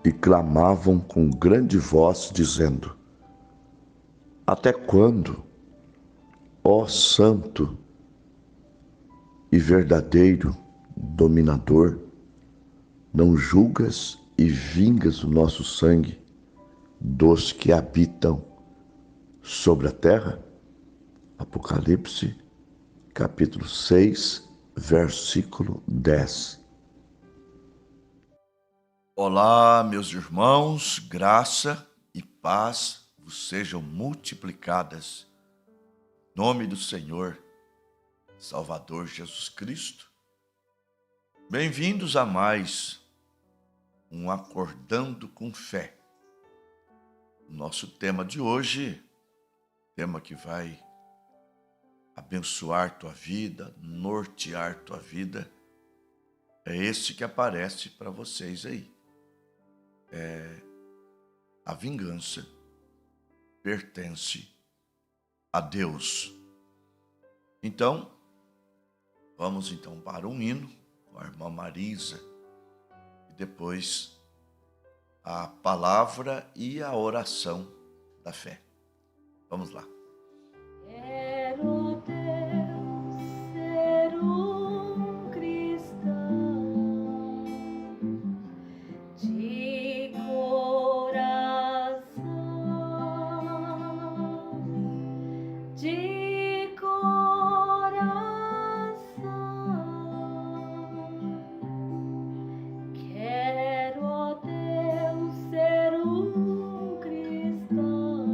E clamavam com grande voz, dizendo: Até quando, ó Santo e verdadeiro dominador, não julgas e vingas o nosso sangue dos que habitam sobre a terra? Apocalipse, capítulo 6, versículo 10. Olá, meus irmãos, graça e paz vos sejam multiplicadas. Em nome do Senhor, Salvador Jesus Cristo. Bem-vindos a mais um Acordando com Fé. Nosso tema de hoje, tema que vai abençoar tua vida, nortear tua vida, é esse que aparece para vocês aí. A vingança pertence a Deus. Então, vamos para um hino com a irmã Marisa e depois a palavra e a oração da fé. Vamos lá. Quero Deus ser um cristão de coração, de coração. Quero Deus ser um cristão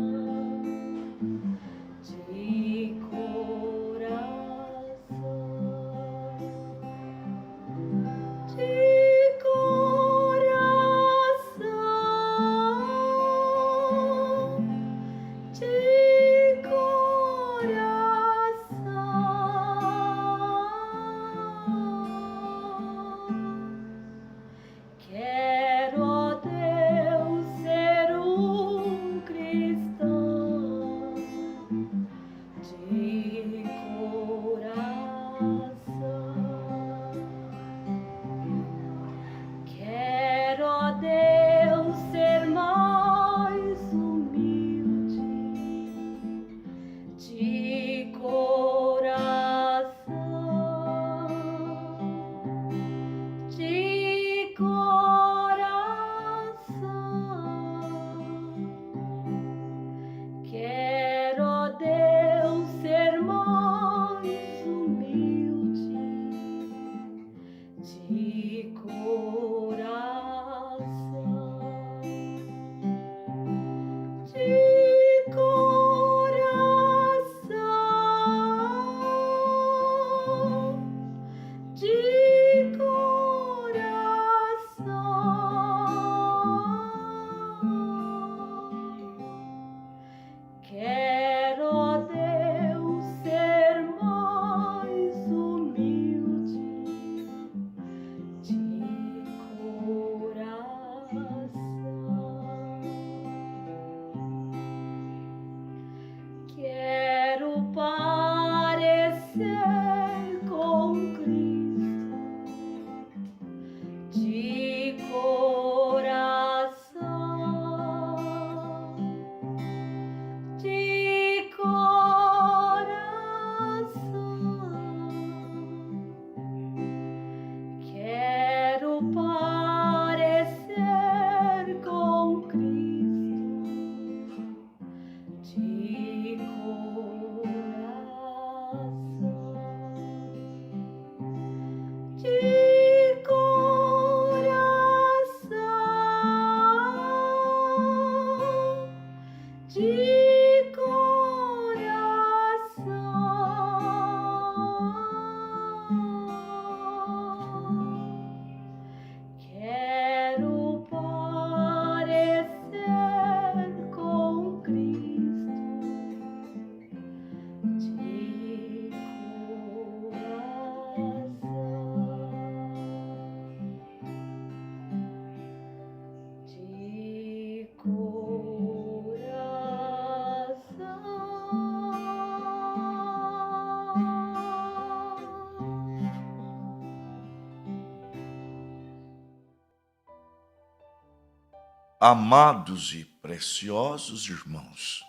Amados e preciosos irmãos,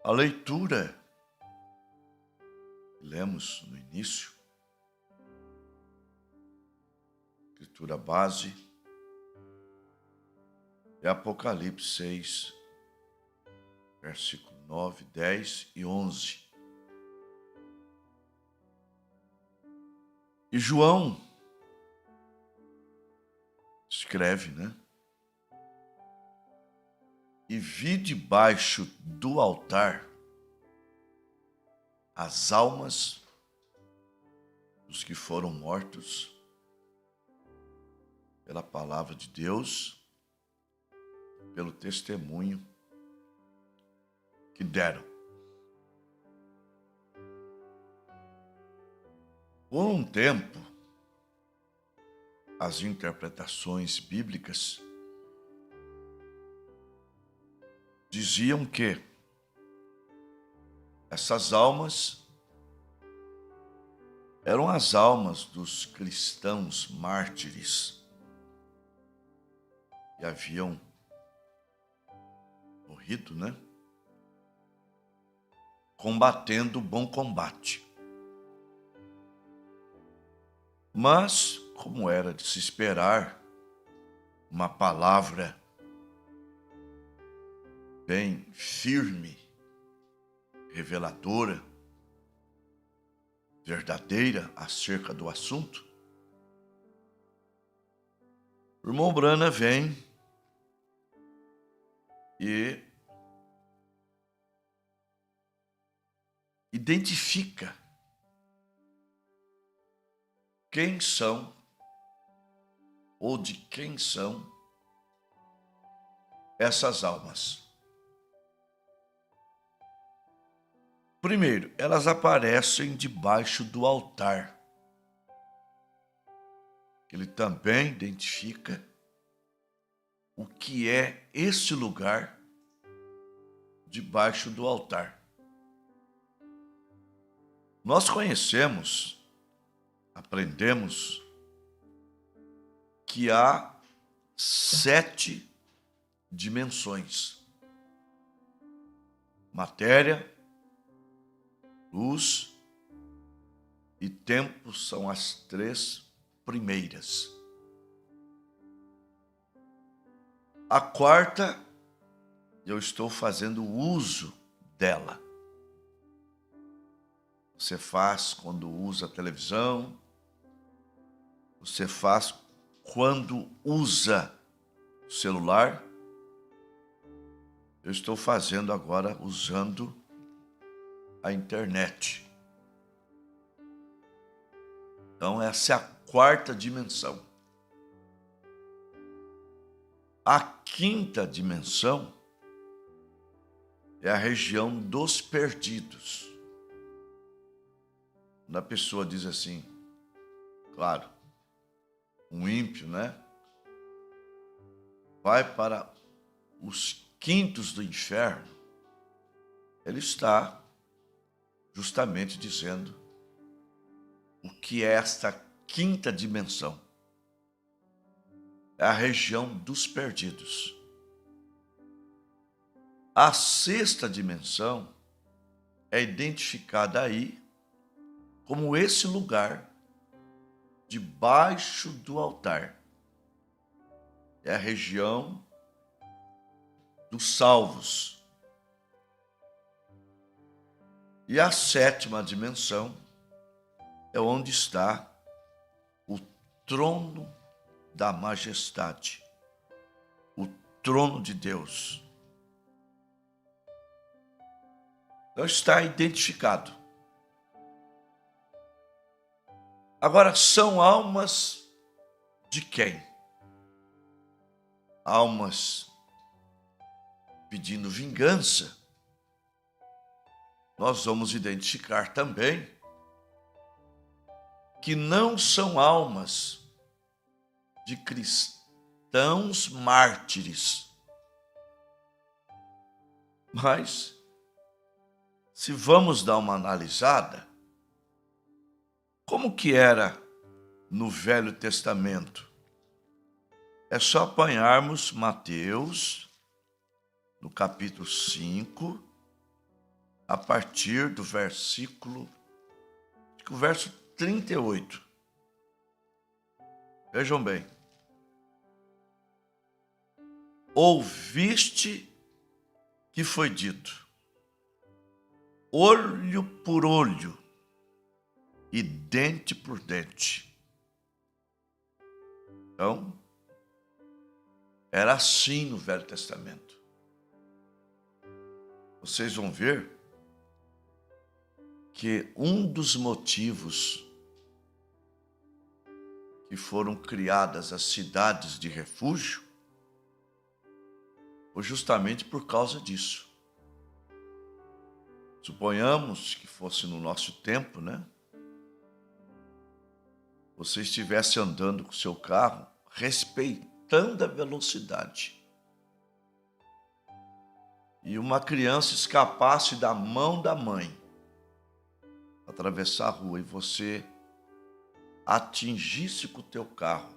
a leitura que lemos no início, escritura base, é Apocalipse 6, versículo 9, 10 e 11. E João escreve, né? E vi debaixo do altar as almas dos que foram mortos pela palavra de Deus, pelo testemunho que deram. Por um tempo, as interpretações bíblicas diziam que essas almas eram as almas dos cristãos mártires que haviam morrido, né? Combatendo o bom combate. Mas, como era de se esperar, uma palavra bem firme, reveladora, verdadeira acerca do assunto, o irmão Brana vem e identifica quem são ou de quem são essas almas. Primeiro, elas aparecem debaixo do altar. Ele também identifica o que é esse lugar debaixo do altar. Nós conhecemos, aprendemos que há 7 dimensões: matéria, luz e tempo são as 3 primeiras. A quarta, eu estou fazendo uso dela. Você faz quando usa a televisão, você faz quando usa o celular. Eu estou fazendo agora usando a internet. Então essa é a quarta dimensão. A quinta dimensão é a região dos perdidos. Quando a pessoa diz assim, claro, um ímpio, né? Vai para os quintos do inferno, ele está justamente dizendo o que é esta quinta dimensão. É a região dos perdidos. A sexta dimensão é identificada aí como esse lugar debaixo do altar. É a região dos salvos. E a sétima dimensão é onde está o trono da majestade, o trono de Deus. Então está identificado. Agora, são almas de quem? Almas pedindo vingança. Nós vamos identificar também que não são almas de cristãos mártires. Mas, se vamos dar uma analisada, como que era no Velho Testamento É só apanharmos Mateus, no capítulo 5, a partir do versículo, acho que o verso 38. Vejam bem. Ouviste que foi dito, olho por olho e dente por dente. Então, era assim no Velho Testamento. Vocês vão ver que um dos motivos que foram criadas as cidades de refúgio foi justamente por causa disso. Suponhamos que fosse no nosso tempo, né? Você estivesse andando com o seu carro, respeitando a velocidade, e uma criança escapasse da mão da mãe, atravessar a rua, e você atingisse com o teu carro,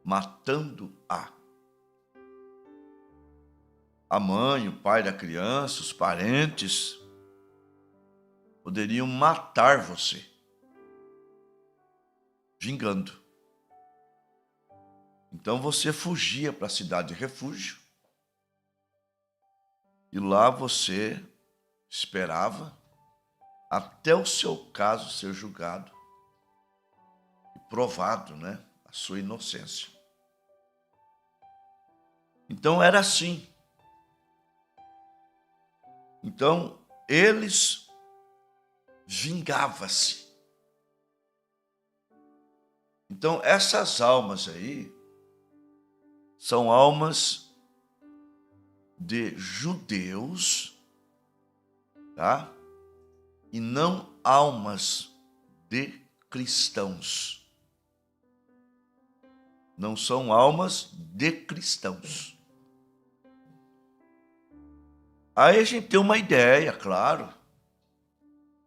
matando-a. A mãe, o pai da criança, os parentes poderiam matar você, vingando. Então você fugia para a cidade de refúgio e lá você esperava até o seu caso ser julgado e provado, né, a sua inocência. Então era assim. Então eles vingavam-se. Então essas almas aí são almas de judeus, tá? E não almas de cristãos. Não são almas de cristãos. Aí a gente tem uma ideia, claro,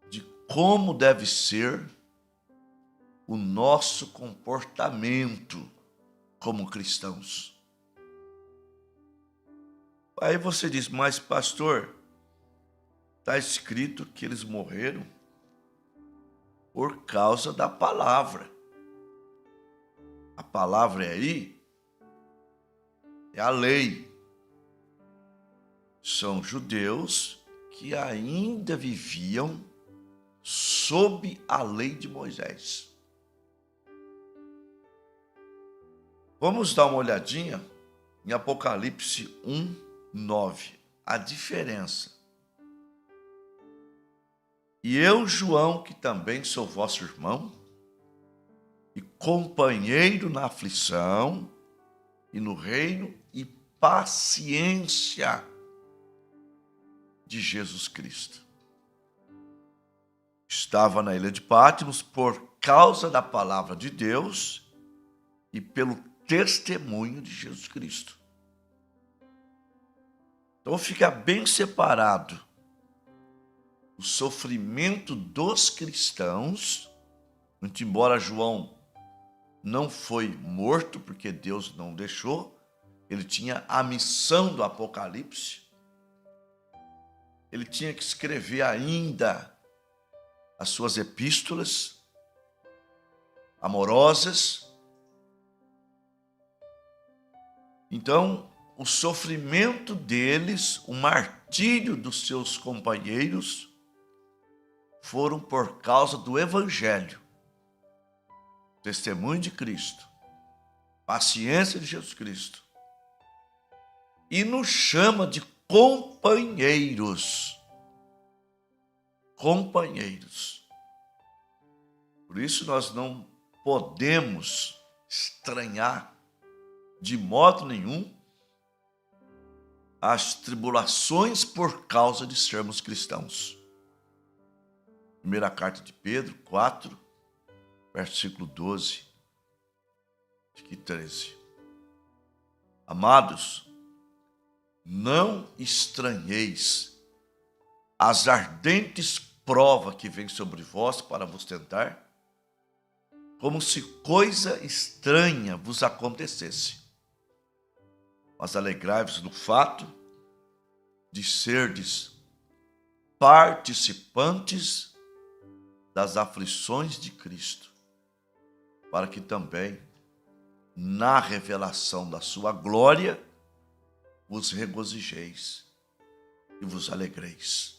de como deve ser o nosso comportamento como cristãos. Aí você diz, mas pastor, está escrito que eles morreram por causa da palavra. A palavra aí é a lei. São judeus que ainda viviam sob a lei de Moisés. Vamos dar uma olhadinha em Apocalipse 1:9, a diferença. E eu, João, que também sou vosso irmão, e companheiro na aflição, e no reino e paciência de Jesus Cristo. Estava na ilha de Patmos por causa da palavra de Deus e pelo testemunho de Jesus Cristo. Então fica bem separado o sofrimento dos cristãos, muito embora João não foi morto, porque Deus não deixou, ele tinha a missão do Apocalipse, ele tinha que escrever ainda as suas epístolas amorosas. Então, o sofrimento deles, o martírio dos seus companheiros, foram por causa do Evangelho, testemunho de Cristo, paciência de Jesus Cristo. E nos chama de companheiros. Companheiros. Por isso nós não podemos estranhar de modo nenhum as tribulações por causa de sermos cristãos. Primeira carta de Pedro 4, versículo 12 e 13. Amados, não estranheis as ardentes provas que vêm sobre vós para vos tentar, como se coisa estranha vos acontecesse. Mas alegrai-vos no fato de serdes participantes das aflições de Cristo, para que também, na revelação da sua glória, vos regozijeis e vos alegreis.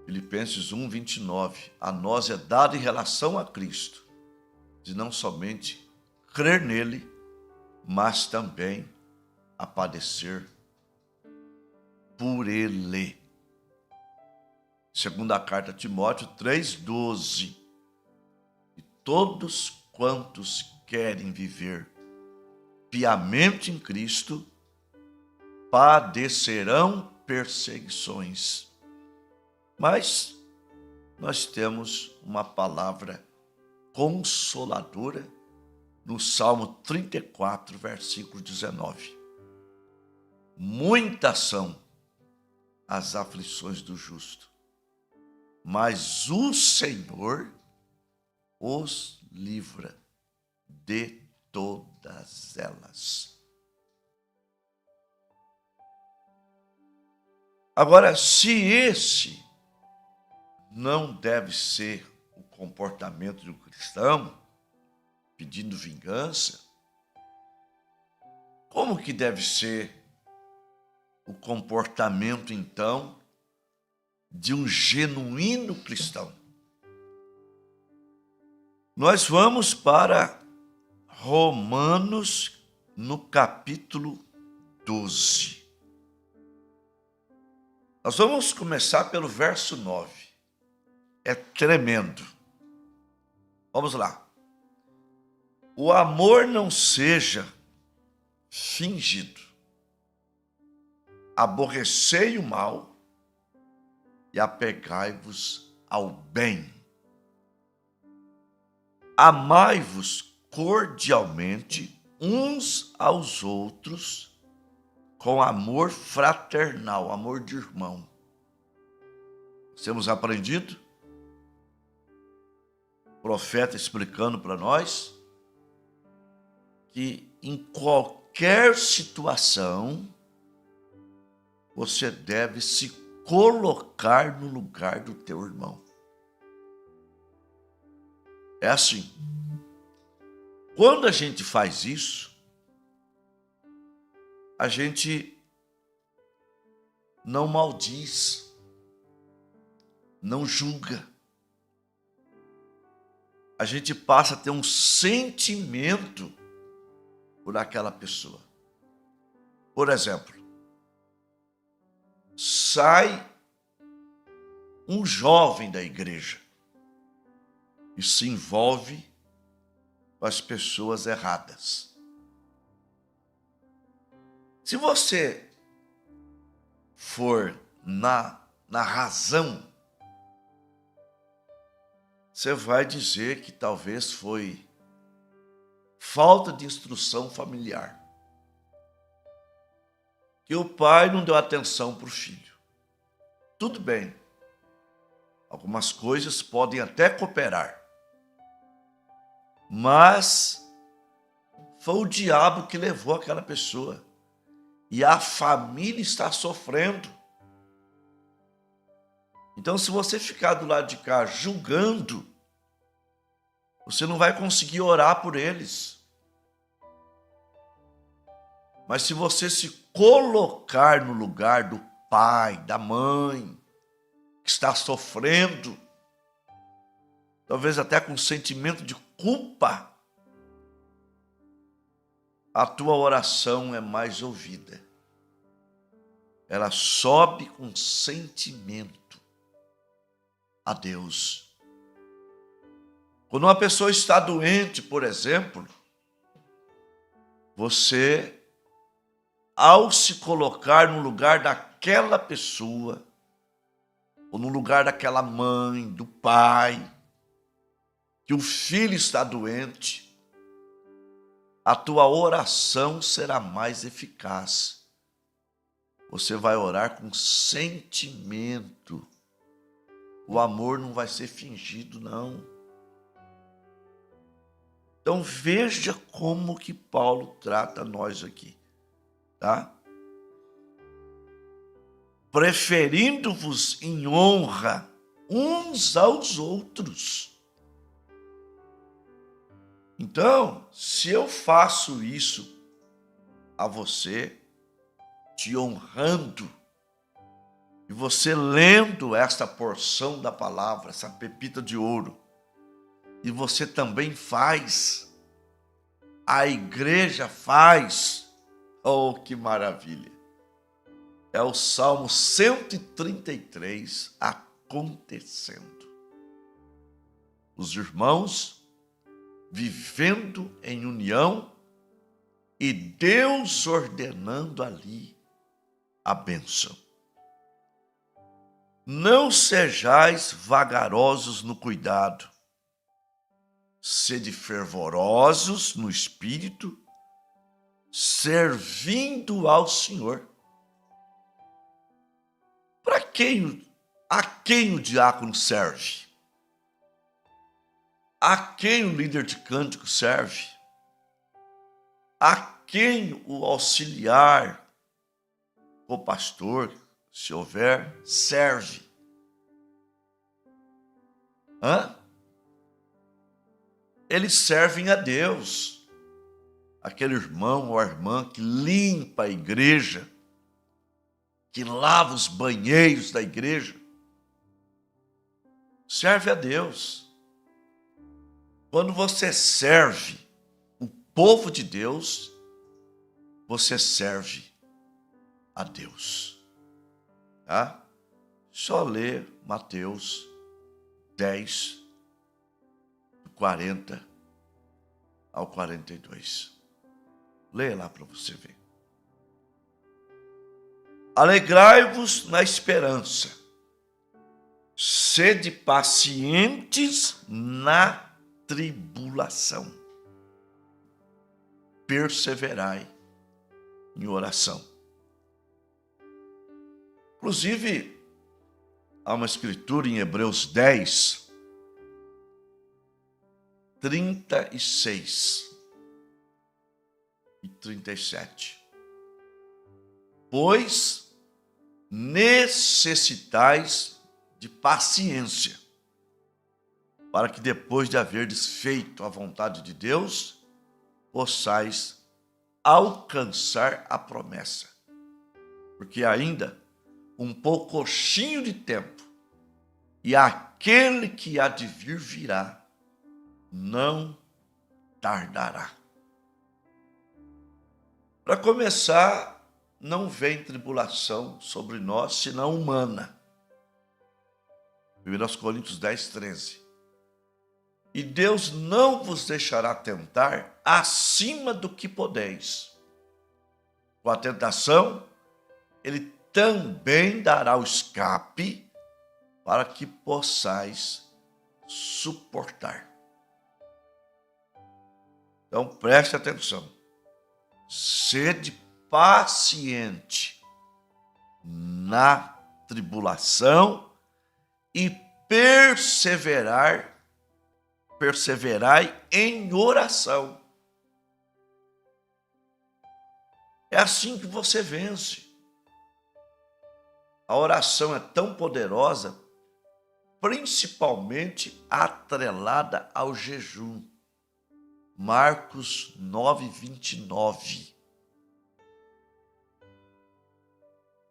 Filipenses 1, 29. A nós é dado em relação a Cristo, de não somente crer nele, mas também a padecer por ele. Segunda carta a Timóteo 3,12. E todos quantos querem viver piamente em Cristo padecerão perseguições. Mas nós temos uma palavra consoladora no Salmo 34, versículo 19. Muitas são as aflições do justo, mas o Senhor os livra de todas elas. Agora, se esse não deve ser o comportamento de um cristão, pedindo vingança, como que deve ser o comportamento, então, de um genuíno cristão? Nós vamos para Romanos, no capítulo 12. Nós vamos começar pelo verso 9. É tremendo. Vamos lá. O amor não seja fingido. Aborrecei o mal e apegai-vos ao bem. Amai-vos cordialmente uns aos outros com amor fraternal, amor de irmão. Temos aprendido? O profeta explicando para nós que em qualquer situação você deve se colocar no lugar do teu irmão. É assim. Quando a gente faz isso, a gente não maldiz, não julga. A gente passa a ter um sentimento por aquela pessoa. Por exemplo, sai um jovem da igreja e se envolve com as pessoas erradas. Se você for na razão, você vai dizer que talvez foi falta de instrução familiar, que o pai não deu atenção para o filho. Tudo bem, algumas coisas podem até cooperar, mas foi o diabo que levou aquela pessoa e a família está sofrendo. Então, se você ficar do lado de cá julgando, você não vai conseguir orar por eles. Mas se você se colocar no lugar do pai, da mãe, que está sofrendo, talvez até com sentimento de culpa, a tua oração é mais ouvida. Ela sobe com sentimento a Deus. Quando uma pessoa está doente, por exemplo, você, ao se colocar no lugar daquela pessoa, ou no lugar daquela mãe, do pai, que o filho está doente, a tua oração será mais eficaz. Você vai orar com sentimento. O amor não vai ser fingido, não. Então veja como que Paulo trata nós aqui, tá? Preferindo-vos em honra uns aos outros. Então, se eu faço isso a você, te honrando, e você lendo esta porção da palavra, essa pepita de ouro, e você também faz, a igreja faz, oh, que maravilha! É o Salmo 133 acontecendo. Os irmãos vivendo em união e Deus ordenando ali a bênção. Não sejais vagarosos no cuidado, sede fervorosos no espírito, servindo ao Senhor. A quem o diácono serve? A quem o líder de cântico serve? A quem o auxiliar, o pastor, se houver, serve? Eles servem a Deus. Aquele irmão ou a irmã que limpa a igreja, que lava os banheiros da igreja, serve a Deus. Quando você serve o povo de Deus, você serve a Deus. Tá? Só ler Mateus 10, do 40 ao 42. Leia lá para você ver. Alegrai-vos na esperança, sede pacientes na tribulação, perseverai em oração. Inclusive, há uma escritura em Hebreus 10, 36 e 37. Pois necessitais de paciência, para que depois de haverdes feito a vontade de Deus, possais alcançar a promessa. Porque ainda um poucochinho de tempo, e aquele que há de vir virá, não tardará. Para começar, não vem tribulação sobre nós, senão humana. 1 Coríntios 10, 13. E Deus não vos deixará tentar acima do que podeis. Com a tentação, Ele também dará o escape para que possais suportar. Então preste atenção. Sede paciente na tribulação e perseverai em oração. É assim que você vence. A oração é tão poderosa, principalmente atrelada ao jejum. Marcos 9, 29.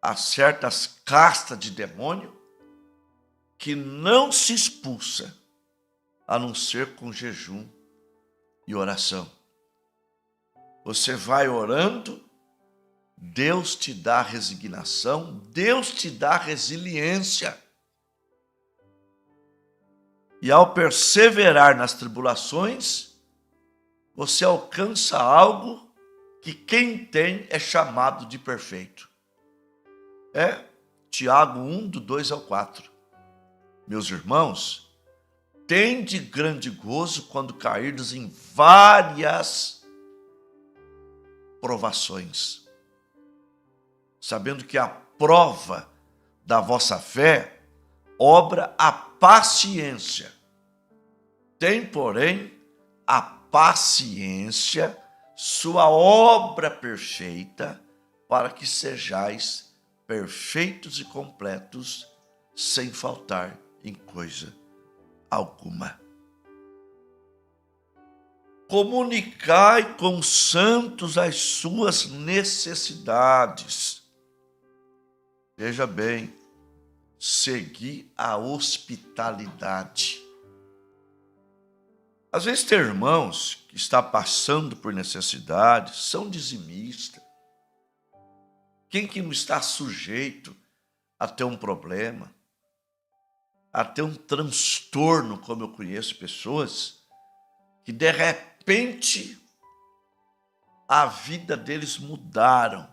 Há certas castas de demônio que não se expulsa a não ser com jejum e oração. Você vai orando, Deus te dá resignação, Deus te dá resiliência. E ao perseverar nas tribulações, você alcança algo que quem tem é chamado de perfeito. Tiago 1, do 2 ao 4. Meus irmãos, tende grande gozo quando cairdes em várias provações, sabendo que a prova da vossa fé obra a paciência. Tem, porém, a paciência, sua obra perfeita, para que sejais perfeitos e completos, sem faltar em coisa alguma. Comunicai com os santos as suas necessidades. Veja bem, segui a hospitalidade. Às vezes tem irmãos que estão passando por necessidade, são dizimistas. Quem que não está sujeito a ter um problema, a ter um transtorno, como eu conheço pessoas, que de repente a vida deles mudaram.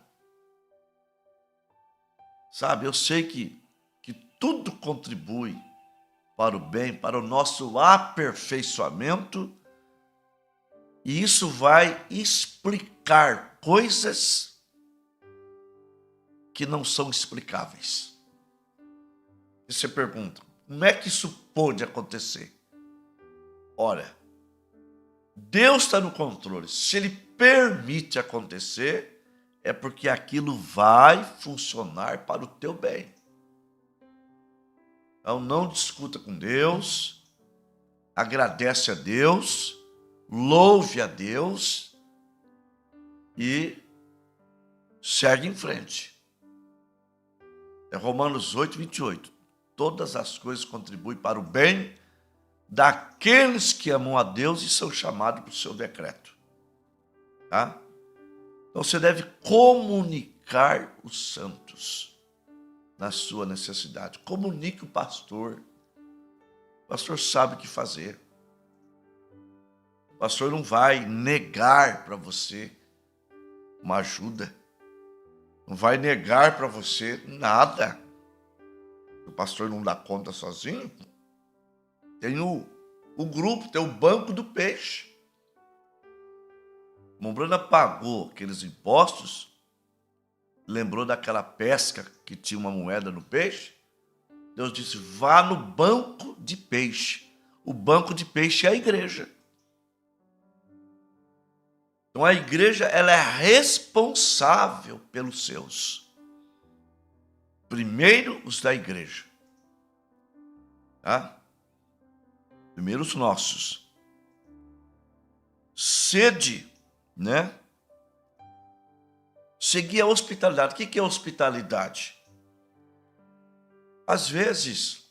Sabe, eu sei que tudo contribui para o bem, para o nosso aperfeiçoamento, e isso vai explicar coisas que não são explicáveis. E você pergunta, como é que isso pôde acontecer? Olha, Deus está no controle. Se Ele permite acontecer, é porque aquilo vai funcionar para o teu bem. Então não discuta com Deus, agradece a Deus, louve a Deus e segue em frente. É Romanos 8, 28. Todas as coisas contribuem para o bem daqueles que amam a Deus e são chamados para o seu decreto. Tá? Então você deve comunicar os santos na sua necessidade. Comunique o pastor. O pastor sabe o que fazer. O pastor não vai negar para você uma ajuda. Não vai negar para você nada. O pastor não dá conta sozinho. Tem o grupo, tem o banco do peixe. Mombrana pagou aqueles impostos, lembrou daquela pesca que tinha uma moeda no peixe. Deus disse, vá no banco de peixe. O banco de peixe é a igreja. Então a igreja ela é responsável pelos seus. Primeiro os da igreja. Tá? Primeiro os nossos. Sede, né? Seguir a hospitalidade. O que é hospitalidade? Às vezes,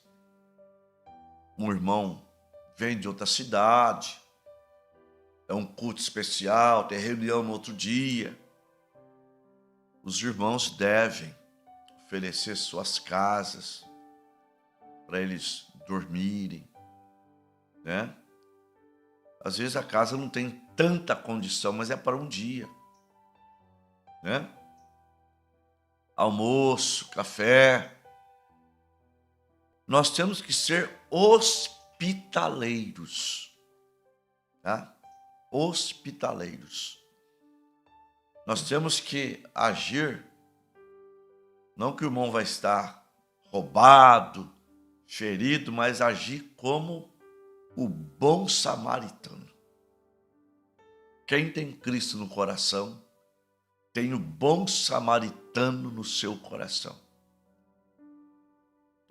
um irmão vem de outra cidade, é um culto especial, tem reunião no outro dia. Os irmãos devem oferecer suas casas para eles dormirem, né? Às vezes a casa não tem tanta condição, mas é para um dia, né? Almoço, café. Nós temos que ser hospitaleiros, tá? Hospitaleiros. Nós temos que agir, não que o irmão vai estar roubado, ferido, mas agir como o bom samaritano. Quem tem Cristo no coração, tem o bom samaritano no seu coração.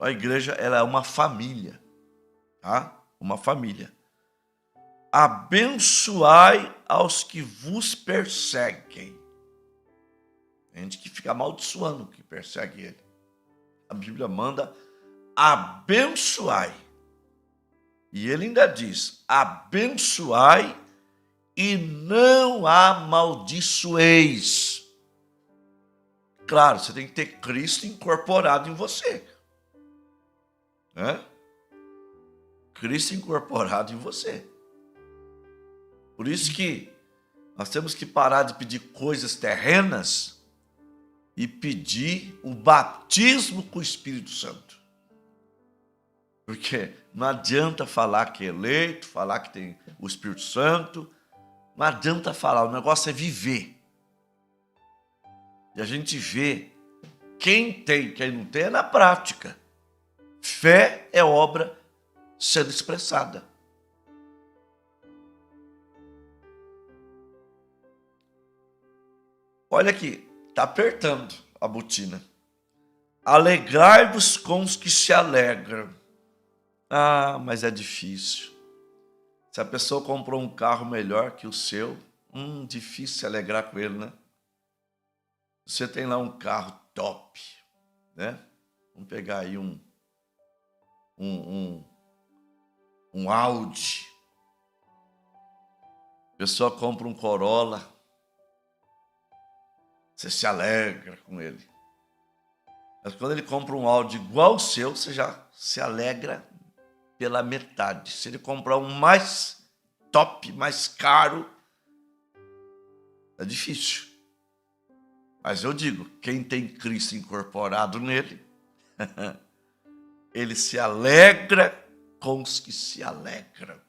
A igreja ela é uma família, tá? Uma família. Abençoai aos que vos perseguem. Tem gente que fica amaldiçoando que persegue ele. A Bíblia manda abençoai. E ele ainda diz, abençoai e não amaldiçoeis. Claro, você tem que ter Cristo incorporado em você. Né? Cristo incorporado em você. Por isso que nós temos que parar de pedir coisas terrenas e pedir o batismo com o Espírito Santo. Porque não adianta falar que é eleito, falar que tem o Espírito Santo. Não adianta falar, o negócio é viver. E a gente vê quem tem, quem não tem é na prática. Fé é obra sendo expressada. Olha aqui, está apertando a botina. Alegrai-vos com os que se alegram. Ah, mas é difícil. Se a pessoa comprou um carro melhor que o seu, difícil se alegrar com ele, né? Você tem lá um carro top, né? Vamos pegar aí um Audi. A pessoa compra um Corolla. Você se alegra com ele. Mas quando ele compra um Audi igual ao seu, você já se alegra pela metade. Se ele comprar um mais top, mais caro, é difícil. Mas eu digo, quem tem Cristo incorporado nele, ele se alegra com os que se alegram.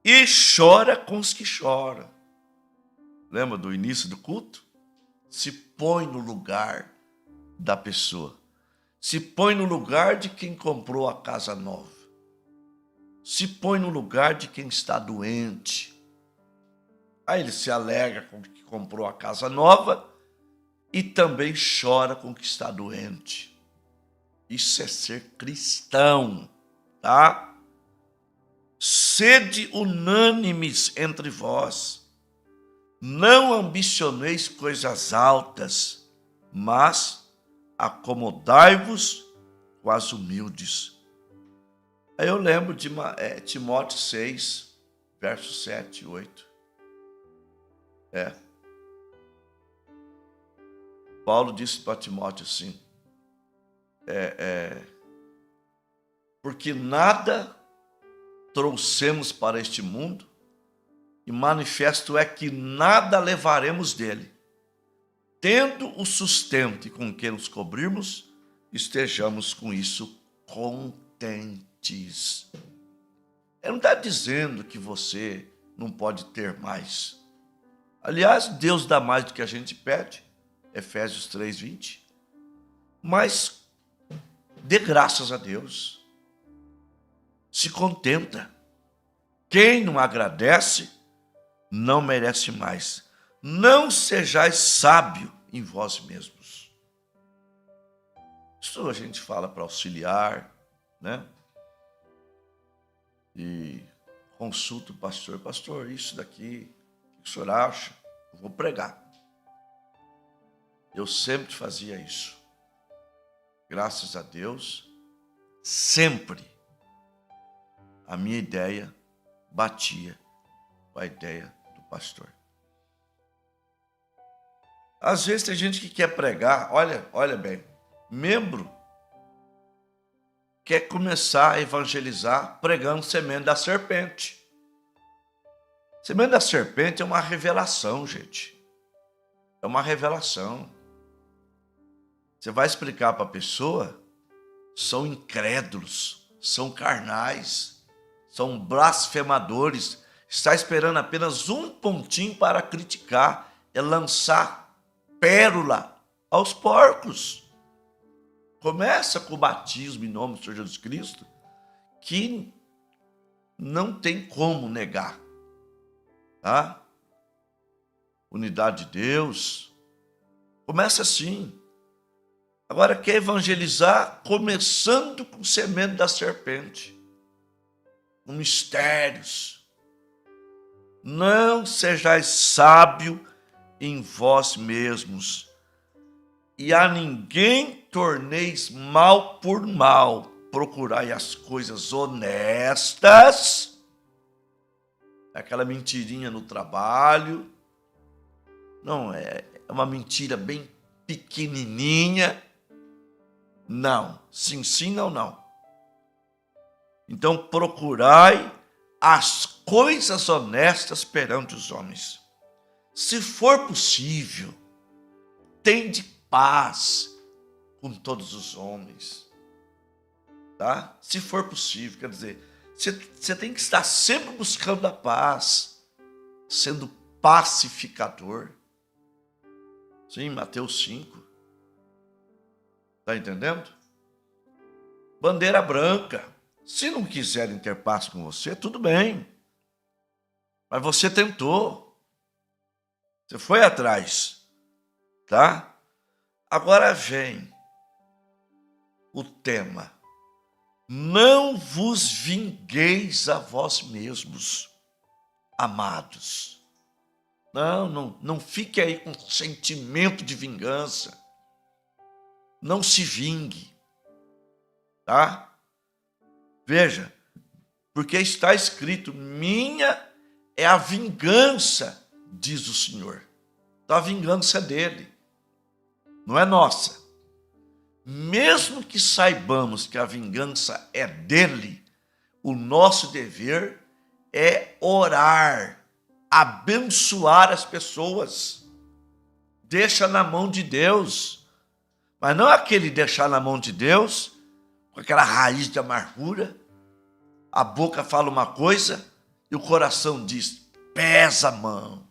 E chora com os que choram. Lembra do início do culto? Se põe no lugar da pessoa. Se põe no lugar de quem comprou a casa nova. Se põe no lugar de quem está doente. Aí ele se alegra com que comprou a casa nova e também chora com que está doente. Isso é ser cristão, tá? Sede unânimes entre vós. Não ambicioneis coisas altas, mas acomodai-vos com as humildes. Aí eu lembro de Timóteo 6, versos 7 e 8. Paulo disse para Timóteo assim, porque nada trouxemos para este mundo, e manifesto é que nada levaremos dele. Tendo o sustento e com que nos cobrirmos, estejamos com isso contentes. Ele não está dizendo que você não pode ter mais. Aliás, Deus dá mais do que a gente pede, Efésios 3:20. Mas dê graças a Deus. Se contenta. Quem não agradece, não merece mais. Não sejais sábio em vós mesmos. Isso a gente fala para auxiliar, né? E consulta o pastor. Pastor, isso daqui, o que o senhor acha? Eu vou pregar. Eu sempre fazia isso. Graças a Deus, sempre a minha ideia batia com a ideia do pastor. Às vezes tem gente que quer pregar, olha bem, membro quer começar a evangelizar pregando semente da serpente. Semente da serpente é uma revelação, gente. É uma revelação. Você vai explicar para a pessoa, são incrédulos, são carnais, são blasfemadores. Está esperando apenas um pontinho para criticar, é lançar pérola aos porcos. Começa com o batismo em nome do Senhor Jesus Cristo, que não tem como negar, tá? Unidade de Deus. Começa assim. Agora quer evangelizar começando com semente da serpente, com mistérios. Não sejais sábio em vós mesmos, e a ninguém torneis mal por mal. Procurai as coisas honestas, aquela mentirinha no trabalho, não é uma mentira bem pequenininha, não, sim, não. Então procurai as coisas honestas perante os homens. Se for possível, tende paz com todos os homens, tá? Se for possível, quer dizer, você tem que estar sempre buscando a paz, sendo pacificador. Sim, Mateus 5. Está entendendo? Bandeira branca. Se não quiserem ter paz com você, tudo bem. Mas você tentou. Você foi atrás. tá? Agora vem o tema. Não vos vingueis a vós mesmos, amados. Não fique aí com sentimento de vingança. Não se vingue, tá? Veja, porque está escrito, minha é a vingança, diz o Senhor. Então a vingança é dele, não é nossa. Mesmo que saibamos que a vingança é dele, o nosso dever é orar, abençoar as pessoas. Deixa na mão de Deus. Mas não aquele deixar na mão de Deus, com aquela raiz de amargura. A boca fala uma coisa e o coração diz, pesa a mão,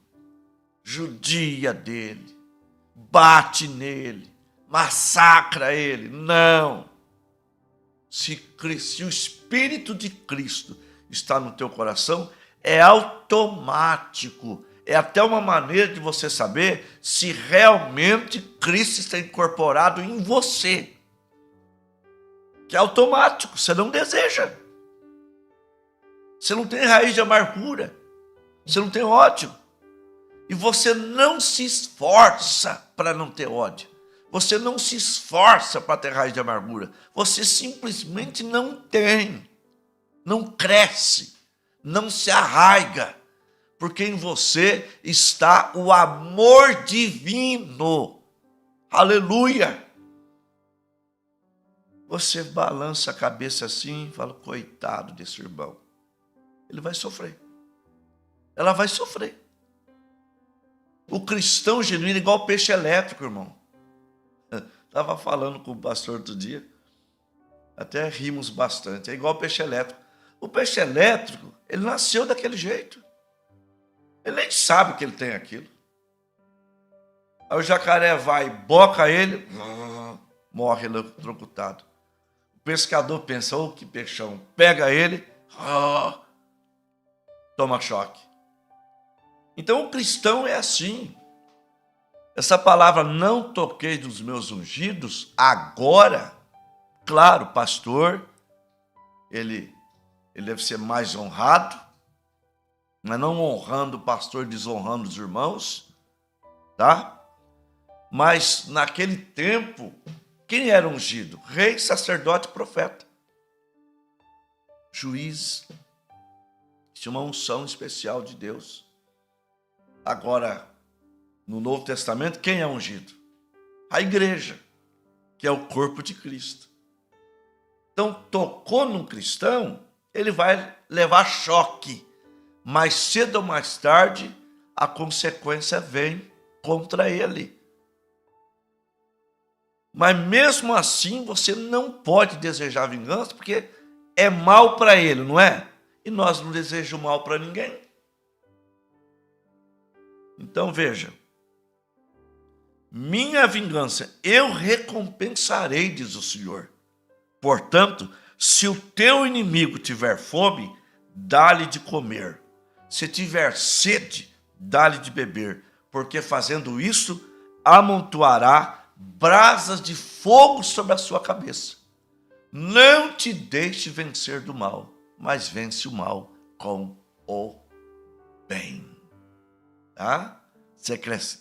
judia dele, bate nele, massacra ele. Não. Se o Espírito de Cristo está no teu coração, é automático. É até uma maneira de você saber se realmente Cristo está incorporado em você. Que é automático, você não deseja. Você não tem raiz de amargura. Você não tem ódio. E você não se esforça para não ter ódio. Você não se esforça para ter raiz de amargura. Você simplesmente não tem. Não cresce. Não se arraiga. Porque em você está o amor divino. Aleluia! Você balança a cabeça assim e fala, coitado desse irmão. Ele vai sofrer. Ela vai sofrer. O cristão genuíno é igual peixe elétrico, irmão. Estava falando com o pastor outro dia, até rimos bastante. É igual peixe elétrico. O peixe elétrico, ele nasceu daquele jeito. Ele nem sabe que ele tem aquilo. Aí o jacaré vai, boca ele, morre eletrocutado. O pescador pensa, oh, que peixão. Pega ele, toma choque. Então o cristão é assim. Essa palavra, não toquei dos meus ungidos, agora, claro, pastor, ele deve ser mais honrado, mas não honrando o pastor, desonrando os irmãos, tá? Mas naquele tempo, quem era ungido? Rei, sacerdote, profeta. Juiz. Tinha uma unção especial de Deus. Agora, no Novo Testamento, quem é ungido? A igreja, que é o corpo de Cristo. Então, tocou num cristão, ele vai levar choque. Mais cedo ou mais tarde, a consequência vem contra ele. Mas mesmo assim, você não pode desejar vingança, porque é mal para ele, não é? E nós não desejamos mal para ninguém. Então veja, minha vingança eu recompensarei, diz o Senhor. Portanto, se o teu inimigo tiver fome, dá-lhe de comer. Se tiver sede, dá-lhe de beber, porque fazendo isso, amontoará brasas de fogo sobre a sua cabeça. Não te deixe vencer do mal, mas vence o mal com o bem. Tá?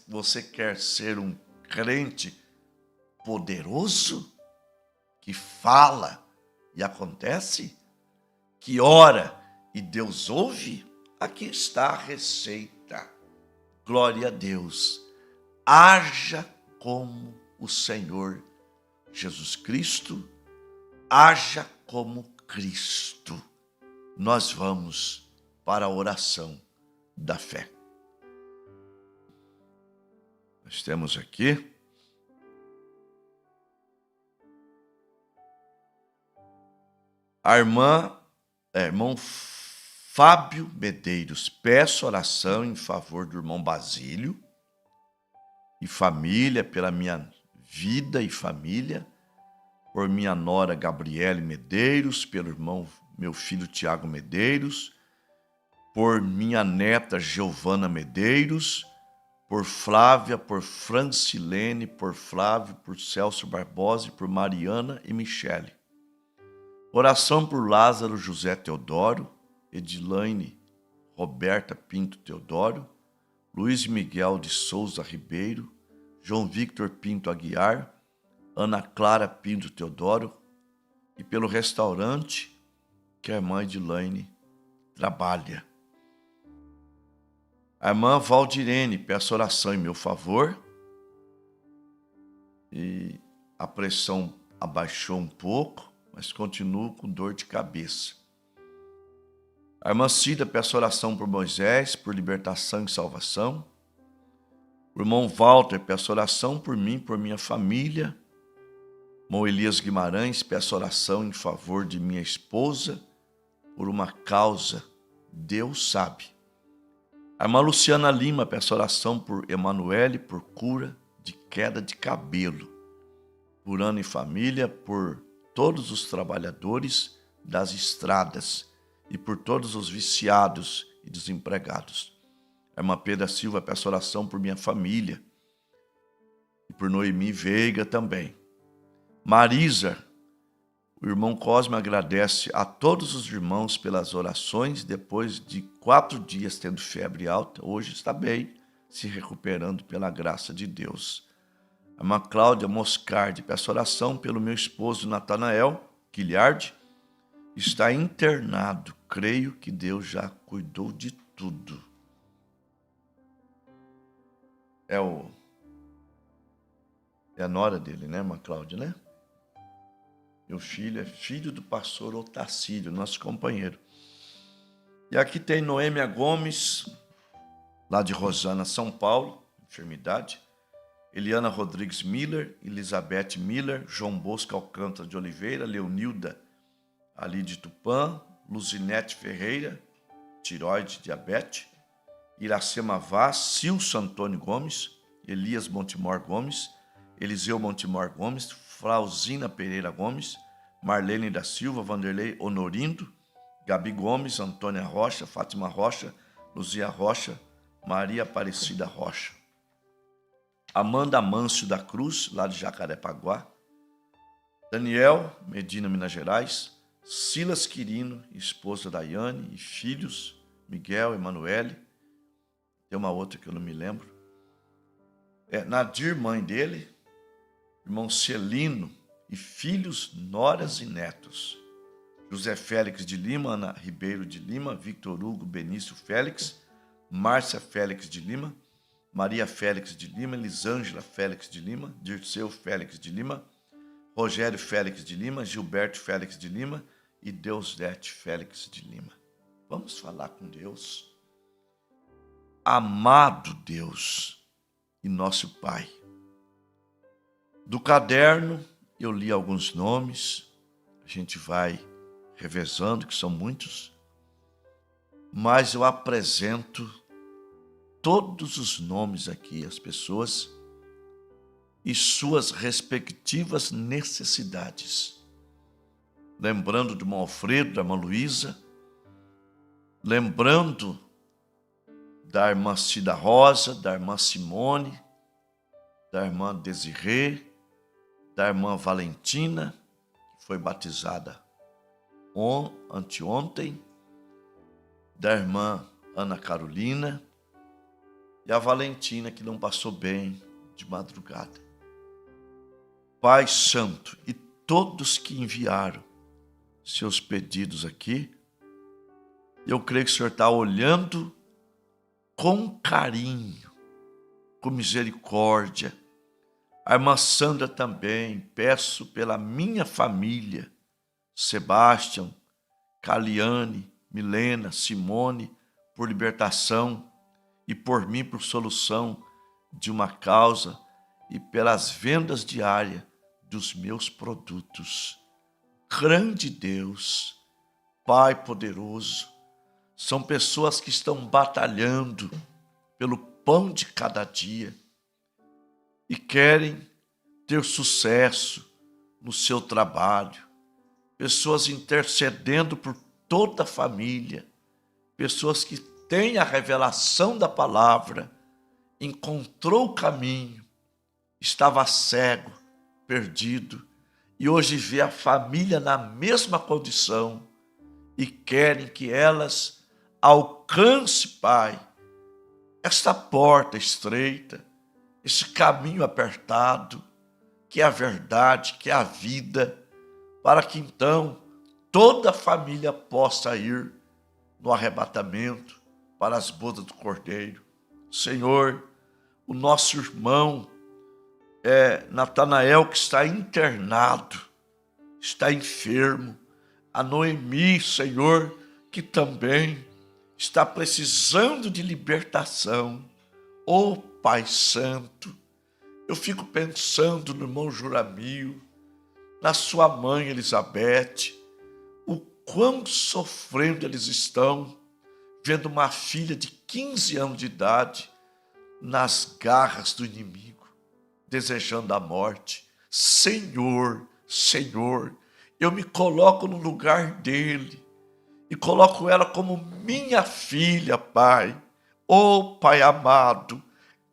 Você quer ser um crente poderoso, que fala e acontece, que ora e Deus ouve? Aqui está a receita. Glória a Deus. Haja como o Senhor Jesus Cristo, haja como Cristo. Nós vamos para a oração da fé. Nós temos aqui irmão Fábio Medeiros. Peço oração em favor do irmão Basílio e família, pela minha vida e família, por minha nora Gabriele Medeiros, pelo irmão, meu filho Tiago Medeiros, por minha neta Giovana Medeiros, por Flávia, por Francilene, por Flávio, por Celso Barbosa, por Mariana e Michele. Oração por Lázaro José Teodoro, Edilaine Roberta Pinto Teodoro, Luiz Miguel de Souza Ribeiro, João Victor Pinto Aguiar, Ana Clara Pinto Teodoro, e pelo restaurante que a irmã Edilaine trabalha. A irmã Valdirene, peço oração em meu favor. E a pressão abaixou um pouco, mas continuo com dor de cabeça. A irmã Cida, peço oração por Moisés, por libertação e salvação. O irmão Walter, peço oração por mim, por minha família. Irmão Elias Guimarães, peço oração em favor de minha esposa, por uma causa, Deus sabe. A irmã Luciana Lima, peço oração por Emanuele, por cura de queda de cabelo. Por Ana e família, por todos os trabalhadores das estradas e por todos os viciados e desempregados. A irmã Pedra Silva, peço oração por minha família e por Noemi Veiga também. Marisa, o irmão Cosme agradece a todos os irmãos pelas orações depois de 4 dias tendo febre alta. Hoje está bem, se recuperando pela graça de Deus. A irmã Cláudia Moscardi, peço oração pelo meu esposo Natanael Quilhardi. Está internado, creio que Deus já cuidou de tudo. É a nora dele, né, irmã Cláudia, né? Meu filho é filho do pastor Otacílio, nosso companheiro. E aqui tem Noêmia Gomes, lá de Rosana, São Paulo, enfermidade. Eliana Rodrigues Miller, Elizabeth Miller, João Bosco Alcântara de Oliveira, Leonilda ali de Tupã, Luzinete Ferreira, tiroide, diabetes, Iracema Vaz, Silson Antônio Gomes, Elias Montemor Gomes, Eliseu Montemor Gomes, Flauzina Pereira Gomes, Marlene da Silva, Vanderlei Honorindo, Gabi Gomes, Antônia Rocha, Fátima Rocha, Luzia Rocha, Maria Aparecida Rocha. Amanda Mâncio da Cruz, lá de Jacarepaguá. Daniel Medina, Minas Gerais. Silas Quirino, esposa Daiane, e filhos, Miguel, Emanuele. Tem uma outra que eu não me lembro. Nadir, mãe dele. Irmão Celino e filhos, noras e netos. José Félix de Lima, Ana Ribeiro de Lima, Victor Hugo Benício Félix, Márcia Félix de Lima, Maria Félix de Lima, Elisângela Félix de Lima, Dirceu Félix de Lima, Rogério Félix de Lima, Gilberto Félix de Lima e Deusdete Félix de Lima. Vamos falar com Deus. Amado Deus e nosso Pai. Do caderno eu li alguns nomes, a gente vai revezando, que são muitos, mas eu apresento todos os nomes aqui, as pessoas e suas respectivas necessidades. Lembrando do irmão Alfredo, da irmã Luísa, lembrando da irmã Cida Rosa, da irmã Simone, da irmã Desirê, da irmã Valentina, que foi batizada anteontem, da irmã Ana Carolina e a Valentina, que não passou bem de madrugada. Pai Santo, e todos que enviaram seus pedidos aqui, eu creio que o Senhor está olhando com carinho, com misericórdia. A irmã Sandra também, peço pela minha família, Sebastião, Caliane, Milena, Simone, por libertação e por mim por solução de uma causa e pelas vendas diárias dos meus produtos. Grande Deus, Pai poderoso, são pessoas que estão batalhando pelo pão de cada dia e querem ter sucesso no seu trabalho. Pessoas intercedendo por toda a família, pessoas que têm a revelação da palavra encontrou o caminho, estava cego, perdido, e hoje vê a família na mesma condição e querem que elas alcancem, Pai, esta porta estreita, esse caminho apertado, que é a verdade, que é a vida, para que então toda a família possa ir no arrebatamento para as bodas do Cordeiro. Senhor, o nosso irmão Natanael, que está internado, está enfermo, a Noemi, Senhor, que também está precisando de libertação. Ô Pai Santo, eu fico pensando no irmão Juramil, na sua mãe Elizabeth, o quão sofrendo eles estão, vendo uma filha de 15 anos de idade nas garras do inimigo, desejando a morte. Senhor, Senhor, eu me coloco no lugar dele e coloco ela como minha filha, Pai. Ô Pai amado,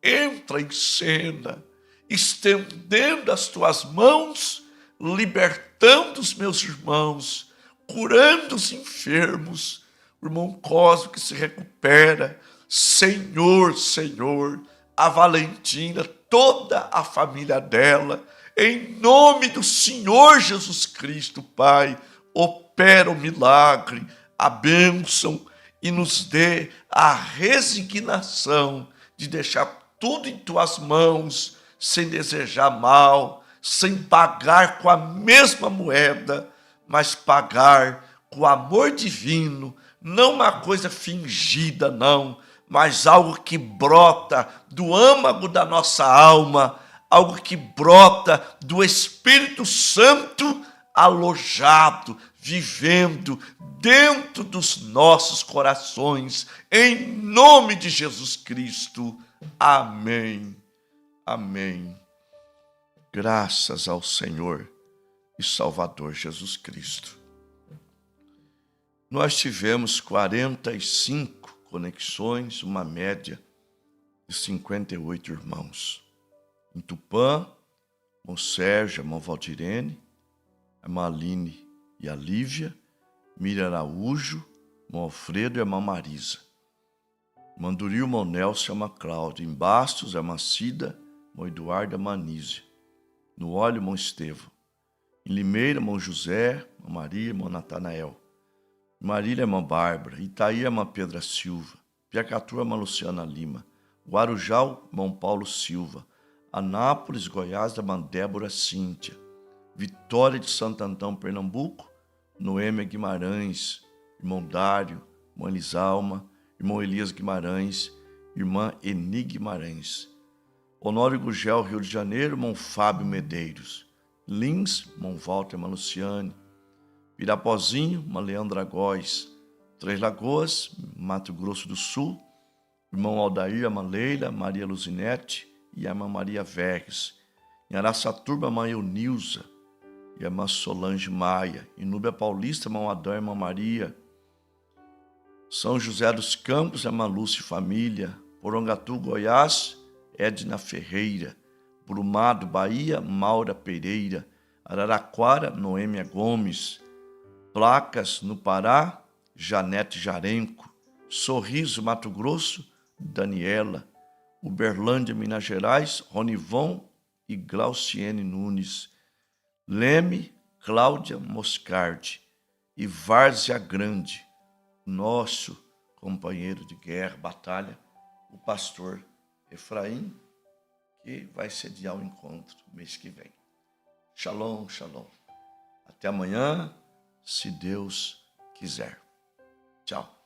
entra em cena, estendendo as tuas mãos, libertando os meus irmãos, curando os enfermos, o irmão Cosmo que se recupera. Senhor, Senhor, a Valentina, toda a família dela, em nome do Senhor Jesus Cristo, Pai, opera o milagre, a bênção e nos dê a resignação de deixar tudo em tuas mãos, sem desejar mal, sem pagar com a mesma moeda, mas pagar com o amor divino, não uma coisa fingida, não, mas algo que brota do âmago da nossa alma, algo que brota do Espírito Santo alojado, vivendo dentro dos nossos corações, em nome de Jesus Cristo. Amém. Amém. Graças ao Senhor e Salvador Jesus Cristo. Nós tivemos 45 conexões, uma média de 58 irmãos. Em Tupã, irmão Sérgio, irmão Valdirene, a irmã Aline e a Lívia, Miriam Araújo, irmão Alfredo e a irmã Marisa. Manduril, irmão Nelson e a irmã Cláudia. Em Bastos, a irmã Cida, irmão Eduardo e a irmã Anísia. No Óleo, irmão Estevão. Em Limeira, irmão José, irmã Maria, irmão Natanael. Em Marília, irmã Bárbara. Itaí, irmã Pedra Silva. Piacatu, irmã Luciana Lima. Guarujá, irmão Paulo Silva. Anápolis, Goiás, da irmã Débora Cíntia. Vitória de Santo Antão, Pernambuco, Noêmia Guimarães, irmão Dário, irmã Elisalma, irmão Elias Guimarães, irmã Eni Guimarães. Honório Gugel, Rio de Janeiro, irmão Fábio Medeiros. Lins, irmão Walter, irmã Luciane. Pirapozinho, irmã Leandra Góes. Três Lagoas, Mato Grosso do Sul, irmão Aldair, irmã Leila, Maria Luzinete e a irmã Maria Verges. Em Araçatuba, irmã Eunilza e a irmã Solange Maia. Em Núbia Paulista, irmão Adão e irmã Maria. São José dos Campos, irmã Lúcia e família. Porongatu, Goiás, Edna Ferreira. Brumado, Bahia, Maura Pereira. Araraquara, Noêmia Gomes. Placas, no Pará, Janete Jarenco. Sorriso, Mato Grosso, Daniela. Uberlândia, Minas Gerais, Ronivon e Glauciene Nunes. Leme, Cláudia Moscardi. E Várzea Grande, nosso companheiro de guerra, batalha, o pastor Efraim, que vai sediar o encontro mês que vem. Shalom, shalom. Até amanhã, se Deus quiser. Tchau.